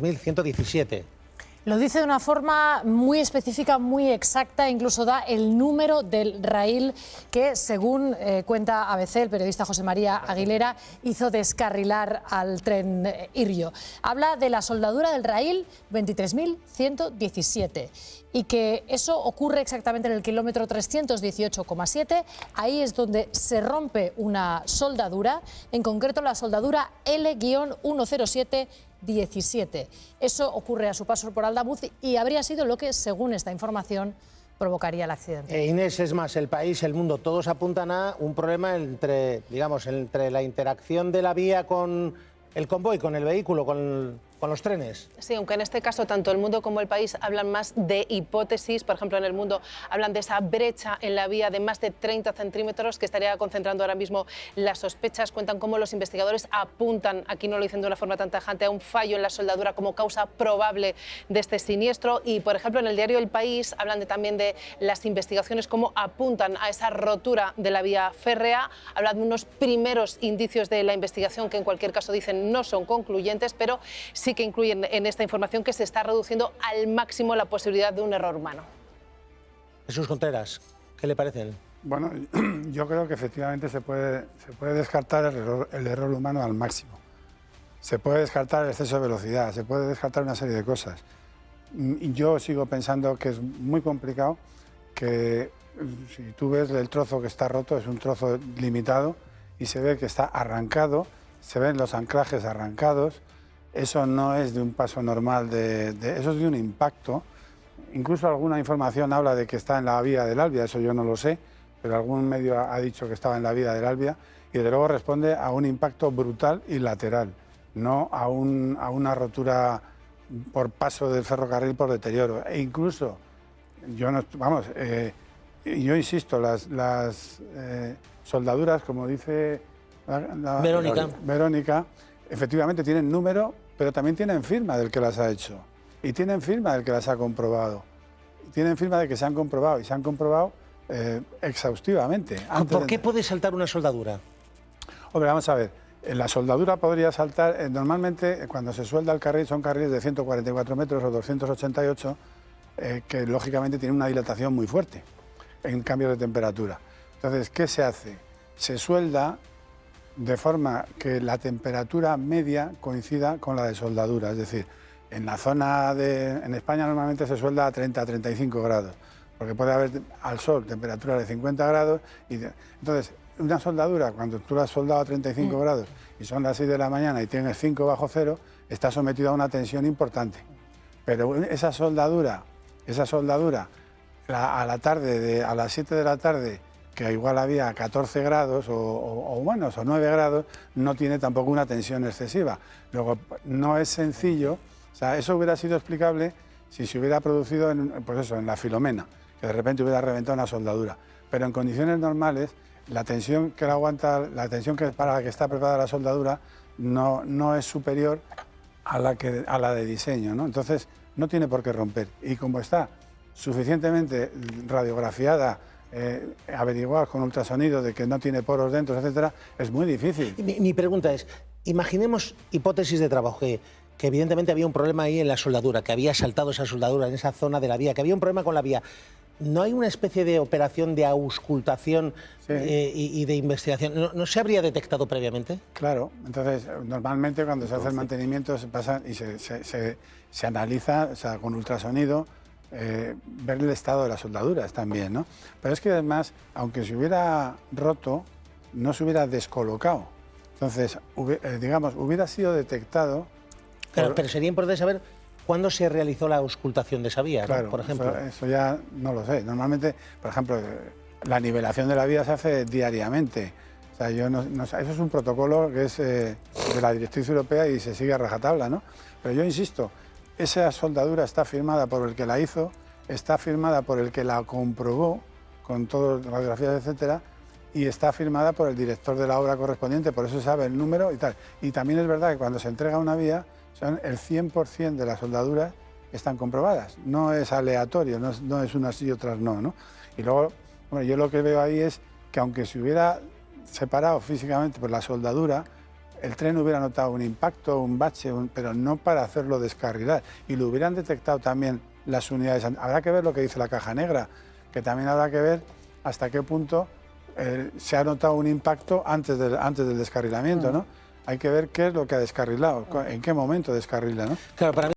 23.117. Lo dice de una forma muy específica, muy exacta, incluso da el número del raíl que, según cuenta ABC, el periodista José María Aguilera, hizo descarrilar al tren Iryo. Habla de la soldadura del raíl 23.117 y que eso ocurre exactamente en el kilómetro 318,7. Ahí es donde se rompe una soldadura, en concreto la soldadura L-107. 17. Eso ocurre a su paso por Aldamuz y habría sido lo que, según esta información, provocaría el accidente. Inés, es más, el país, el mundo, todos apuntan a un problema entre la interacción de la vía con el convoy, con el vehículo, con los trenes. Sí, aunque en este caso tanto el mundo como el país hablan más de hipótesis. Por ejemplo, en el mundo hablan de esa brecha en la vía de más de 30 centímetros que estaría concentrando ahora mismo las sospechas. Cuentan cómo los investigadores apuntan, aquí no lo dicen de una forma tan tajante, a un fallo en la soldadura como causa probable de este siniestro. Y, por ejemplo, en el diario El País hablan también de las investigaciones, cómo apuntan a esa rotura de la vía férrea. Hablan de unos primeros indicios de la investigación que, en cualquier caso, dicen no son concluyentes, pero sí que incluyen en esta información que se está reduciendo al máximo la posibilidad de un error humano. Jesús Contreras, ¿qué le parecen? Bueno, yo creo que efectivamente se puede descartar el error humano al máximo. Se puede descartar el exceso de velocidad, se puede descartar una serie de cosas. Yo sigo pensando que es muy complicado, que si tú ves el trozo que está roto, es un trozo limitado y se ve que está arrancado, se ven los anclajes arrancados. Eso no es de un paso normal, eso es de un impacto. Incluso alguna información habla de que está en la vía del Albia, eso yo no lo sé, pero algún medio ha dicho que estaba en la vía del Albia y desde luego responde a un impacto brutal y lateral, no a una rotura por paso del ferrocarril por deterioro. E incluso, yo insisto, las soldaduras, como dice Verónica, efectivamente tienen número, pero también tienen firma del que las ha hecho. Y tienen firma del que las ha comprobado. Y tienen firma de que se han comprobado. Y se han comprobado exhaustivamente. ¿Por qué puede saltar una soldadura? Hombre, vamos a ver. La soldadura podría saltar, normalmente cuando se suelda el carril son carriles de 144 metros o 288, que lógicamente tienen una dilatación muy fuerte en cambios de temperatura. Entonces, ¿qué se hace? Se suelda de forma que la temperatura media coincida con la de soldadura, es decir, en España normalmente se suelda a 30-35 grados, porque puede haber al sol temperaturas de 50 grados, entonces una soldadura, cuando tú la has soldado a 35 grados y son las 6 de la mañana y tienes 5 bajo cero, está sometido a una tensión importante. Pero esa soldadura a la tarde, a las 7 de la tarde, que igual había 14 grados o 9 grados, no tiene tampoco una tensión excesiva. Luego, no es sencillo, o sea, eso hubiera sido explicable si se hubiera producido en la Filomena, que de repente hubiera reventado una soldadura. Pero en condiciones normales, la tensión que la aguanta, la tensión para la que está preparada la soldadura, no es superior a la de diseño, ¿no? Entonces, no tiene por qué romper. Y como está suficientemente radiografiada, averiguar con ultrasonido de que no tiene poros dentro, etcétera, es muy difícil. Mi pregunta es, imaginemos hipótesis de trabajo, que evidentemente había un problema ahí en la soldadura, que había saltado esa soldadura en esa zona de la vía, que había un problema con la vía. ¿No hay una especie de operación de auscultación y de investigación? ¿No se habría detectado previamente? Claro, entonces normalmente cuando se hace el mantenimiento se pasa y se analiza, o sea, con ultrasonido, ver el estado de las soldaduras también, ¿no? Pero es que además, aunque se hubiera roto, no se hubiera descolocado. Entonces, hubiera sido detectado... Pero sería importante saber cuándo se realizó la auscultación de esa vía, claro, ¿no? Por ejemplo. Eso ya no lo sé. Normalmente, por ejemplo, la nivelación de la vía se hace diariamente. O sea, eso es un protocolo que es de la directriz europea y se sigue a rajatabla, ¿no? Pero yo insisto, esa soldadura está firmada por el que la hizo, está firmada por el que la comprobó, con todas las radiografías, etcétera, y está firmada por el director de la obra correspondiente, por eso sabe el número y tal. Y también es verdad que cuando se entrega una vía, son el 100% de las soldaduras están comprobadas. No es aleatorio, no es unas sí y otras no, ¿no? Y luego, yo lo que veo ahí es que aunque se hubiera separado físicamente por la soldadura, el tren hubiera notado un impacto, un bache, pero no para hacerlo descarrilar. Y lo hubieran detectado también las unidades. Habrá que ver lo que dice la caja negra, que también habrá que ver hasta qué punto se ha notado un impacto antes del descarrilamiento, ¿no? Hay que ver qué es lo que ha descarrilado, en qué momento descarrila, ¿no? Claro, para mí